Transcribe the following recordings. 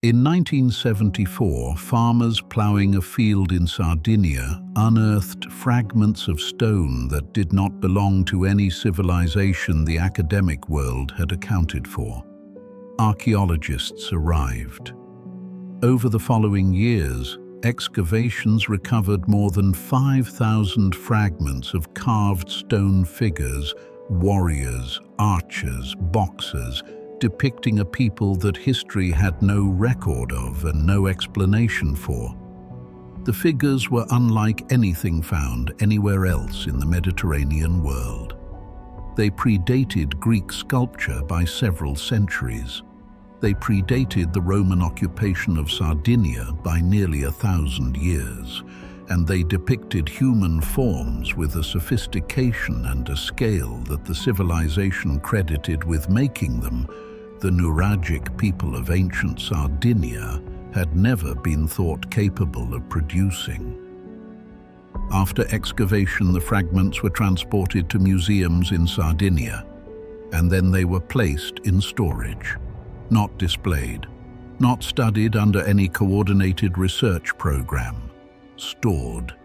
In 1974, farmers ploughing a field in Sardinia unearthed fragments of stone that did not belong to any civilization the academic world had accounted for. Archaeologists arrived. Over the following years, excavations recovered more than 5,000 fragments of carved stone figures, warriors, archers, boxers, depicting a people that history had no record of and no explanation for. The figures were unlike anything found anywhere else in the Mediterranean world. They predated Greek sculpture by several centuries. They predated the Roman occupation of Sardinia by nearly 1,000 years, and they depicted human forms with a sophistication and a scale that the civilization credited with making them, the Nuragic people of ancient Sardinia, had never been thought capable of producing. After excavation, the fragments were transported to museums in Sardinia, and then they were placed in storage, not displayed, not studied under any coordinated research program, stored.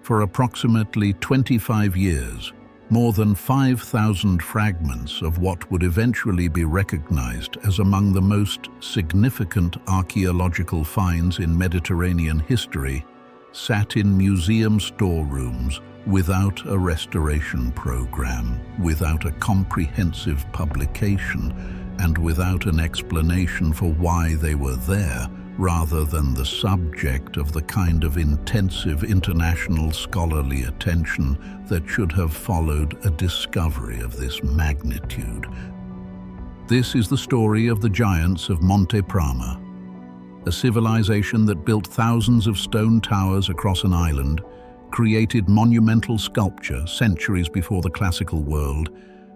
For approximately 25 years, more than 5,000 fragments of what would eventually be recognized as among the most significant archaeological finds in Mediterranean history sat in museum storerooms without a restoration program, without a comprehensive publication, and without an explanation for why they were there, rather than the subject of the kind of intensive international scholarly attention that should have followed a discovery of this magnitude. This is the story of the giants of Monte Prama, a civilization that built thousands of stone towers across an island, created monumental sculpture centuries before the classical world,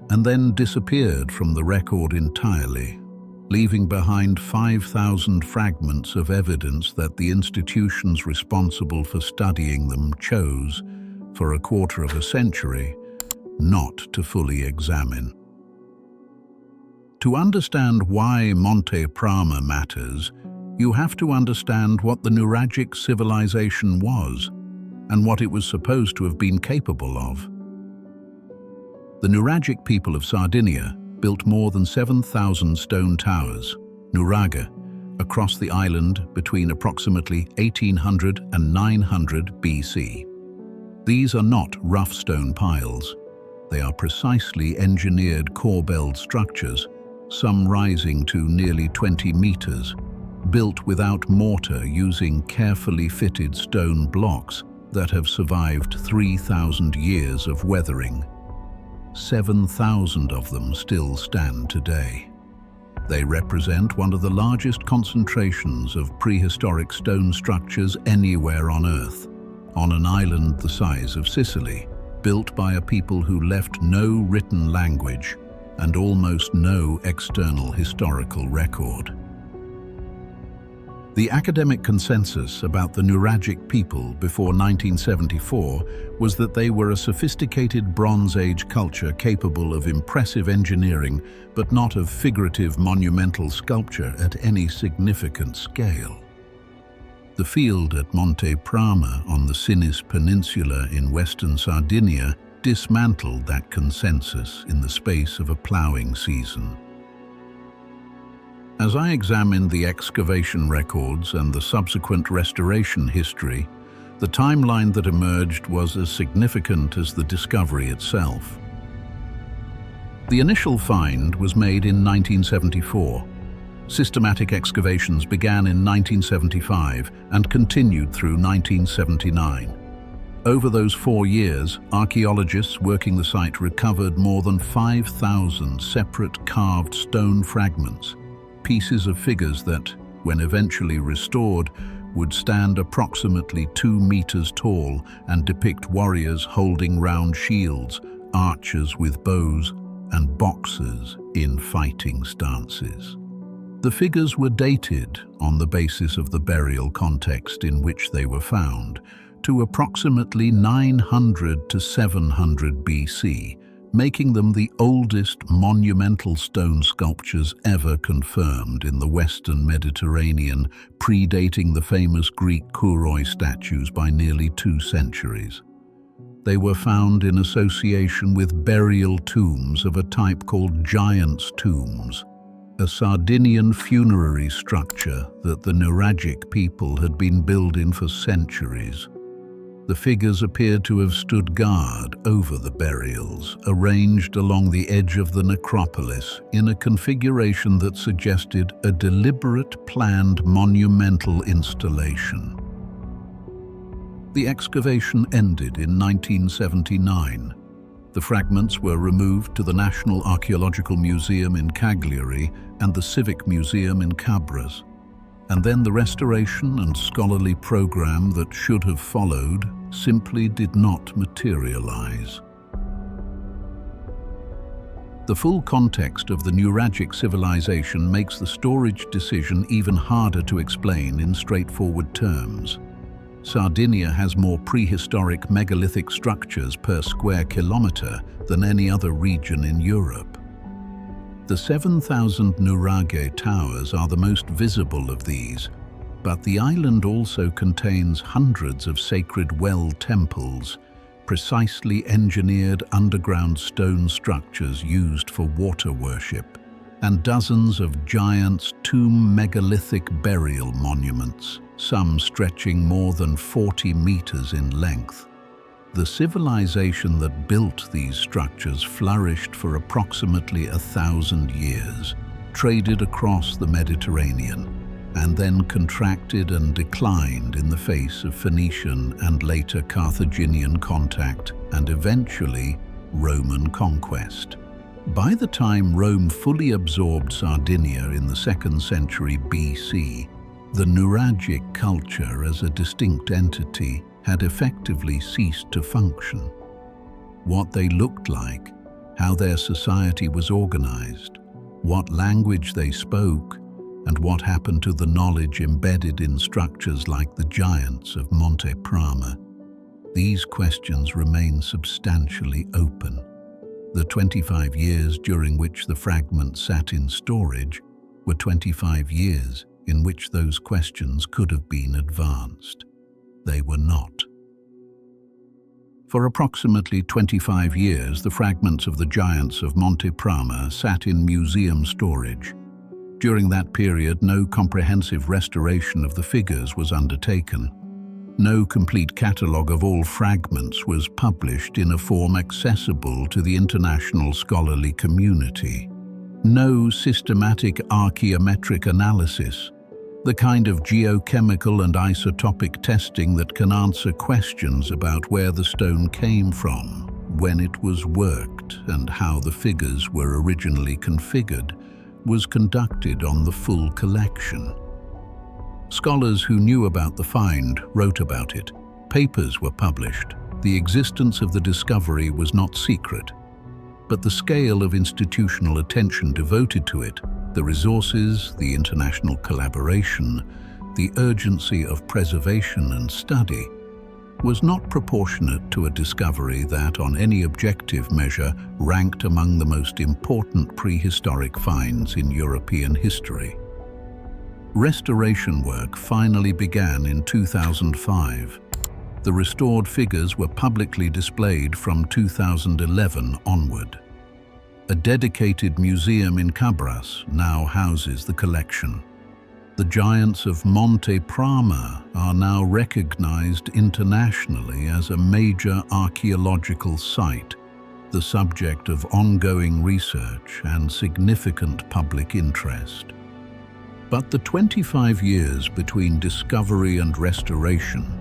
and then disappeared from the record entirely, leaving behind 5,000 fragments of evidence that the institutions responsible for studying them chose, for a quarter of a century, not to fully examine. To understand why Monte Prama matters, you have to understand what the Nuragic civilization was and what it was supposed to have been capable of. The Nuragic people of Sardinia built more than 7,000 stone towers, nuraga, across the island between approximately 1800 and 900 BC. These are not rough stone piles. They are precisely engineered corbelled structures, some rising to nearly 20 meters, built without mortar using carefully fitted stone blocks that have survived 3,000 years of weathering. 7,000 of them still stand today. They represent one of the largest concentrations of prehistoric stone structures anywhere on Earth, on an island the size of Sicily, built by a people who left no written language and almost no external historical record. The academic consensus about the Nuragic people before 1974 was that they were a sophisticated Bronze Age culture capable of impressive engineering, but not of figurative monumental sculpture at any significant scale. The field at Monte Prama on the Sinis Peninsula in western Sardinia dismantled that consensus in the space of a ploughing season. As I examined the excavation records and the subsequent restoration history, the timeline that emerged was as significant as the discovery itself. The initial find was made in 1974. Systematic excavations began in 1975 and continued through 1979. Over those 4 years, archaeologists working the site recovered more than 5,000 separate carved stone fragments, pieces of figures that, when eventually restored, would stand approximately 2 meters tall and depict warriors holding round shields, archers with bows, and boxers in fighting stances. The figures were dated, on the basis of the burial context in which they were found, to approximately 900 to 700 BC, making them the oldest monumental stone sculptures ever confirmed in the Western Mediterranean, predating the famous Greek kouroi statues by nearly 2 centuries. They were found in association with burial tombs of a type called giants' tombs, a Sardinian funerary structure that the Nuragic people had been building for centuries. The figures appeared to have stood guard over the burials, arranged along the edge of the necropolis in a configuration that suggested a deliberate, planned monumental installation. The excavation ended in 1979. The fragments were removed to the National Archaeological Museum in Cagliari and the Civic Museum in Cabras. And then the restoration and scholarly program that should have followed simply did not materialize. The full context of the Nuragic civilization makes the storage decision even harder to explain in straightforward terms. Sardinia has more prehistoric megalithic structures per square kilometer than any other region in Europe. The 7,000 Nuraghe towers are the most visible of these, but the island also contains hundreds of sacred well temples, precisely engineered underground stone structures used for water worship, and dozens of giants' tomb megalithic burial monuments, some stretching more than 40 meters in length. The civilization that built these structures flourished for approximately 1,000 years, traded across the Mediterranean, and then contracted and declined in the face of Phoenician and later Carthaginian contact and eventually Roman conquest. By the time Rome fully absorbed Sardinia in the 2nd century BC, the Nuragic culture as a distinct entity had effectively ceased to function. What they looked like, how their society was organized, what language they spoke, and what happened to the knowledge embedded in structures like the giants of Monte Prama. These questions remain substantially open. The 25 years during which the fragments sat in storage were 25 years in which those questions could have been advanced. They were not. For approximately 25 years, the fragments of the giants of Monte Prama sat in museum storage. During that period, no comprehensive restoration of the figures was undertaken. No complete catalogue of all fragments was published in a form accessible to the international scholarly community. No systematic archaeometric analysis, the kind of geochemical and isotopic testing that can answer questions about where the stone came from, when it was worked, and how the figures were originally configured, was conducted on the full collection. Scholars who knew about the find wrote about it. Papers were published. The existence of the discovery was not secret, but the scale of institutional attention devoted to it, the resources, the international collaboration, the urgency of preservation and study, was not proportionate to a discovery that, on any objective measure, ranked among the most important prehistoric finds in European history. Restoration work finally began in 2005. The restored figures were publicly displayed from 2011 onward. A dedicated museum in Cabras now houses the collection. The giants of Monte Prama are now recognized internationally as a major archaeological site, the subject of ongoing research and significant public interest. But the 25 years between discovery and restoration,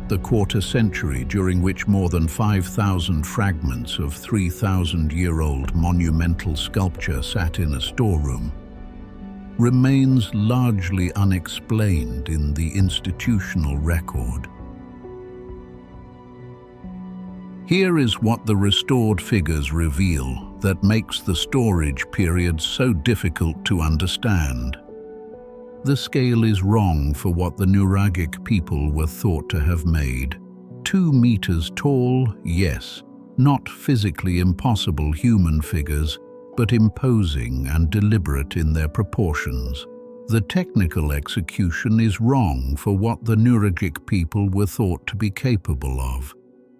the quarter century during which more than 5,000 fragments of 3,000-year-old monumental sculpture sat in a storeroom, remains largely unexplained in the institutional record. Here is what the restored figures reveal that makes the storage period so difficult to understand. The scale is wrong for what the Nuragic people were thought to have made. 2 meters tall, yes, not physically impossible human figures, but imposing and deliberate in their proportions. The technical execution is wrong for what the Nuragic people were thought to be capable of.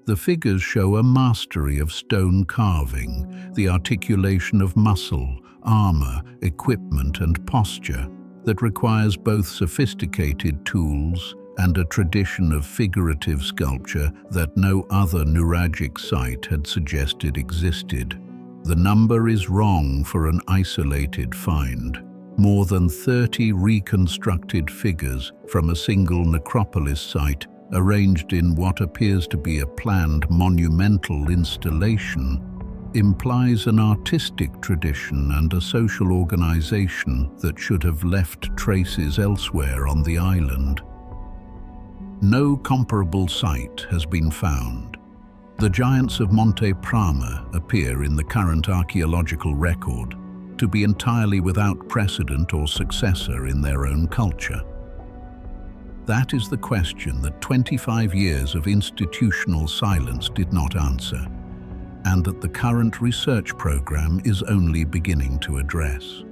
The figures show a mastery of stone carving, the articulation of muscle, armor, equipment, and posture that requires both sophisticated tools and a tradition of figurative sculpture that no other Nuragic site had suggested existed. The number is wrong for an isolated find. More than 30 reconstructed figures from a single necropolis site arranged in what appears to be a planned monumental installation implies an artistic tradition and a social organization that should have left traces elsewhere on the island. No comparable site has been found. The giants of Monte Prama appear in the current archaeological record to be entirely without precedent or successor in their own culture. That is the question that 25 years of institutional silence did not answer, and that the current research program is only beginning to address.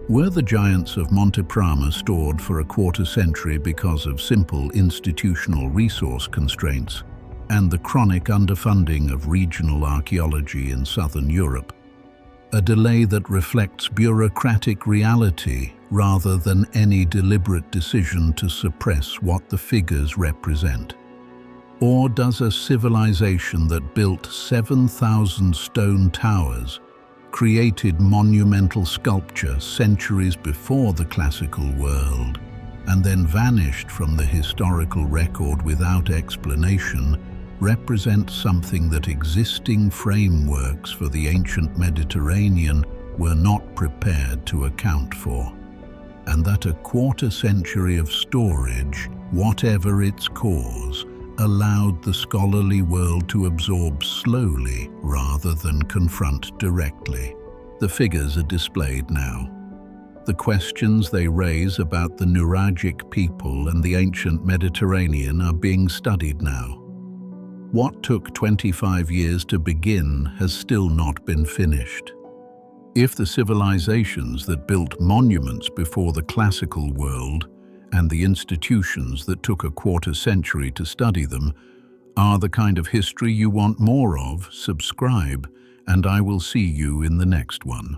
Were the giants of Monte Prama stored for a quarter century because of simple institutional resource constraints and the chronic underfunding of regional archaeology in southern Europe? A delay that reflects bureaucratic reality rather than any deliberate decision to suppress what the figures represent? Or does a civilization that built 7,000 stone towers, created monumental sculpture centuries before the classical world, and then vanished from the historical record without explanation, represent something that existing frameworks for the ancient Mediterranean were not prepared to account for? And that a quarter century of storage, whatever its cause, allowed the scholarly world to absorb slowly rather than confront directly. The figures are displayed now. The questions they raise about the Nuragic people and the ancient Mediterranean are being studied now. What took 25 years to begin has still not been finished. If the civilizations that built monuments before the classical world and the institutions that took a quarter century to study them are the kind of history you want more of, subscribe, and I will see you in the next one.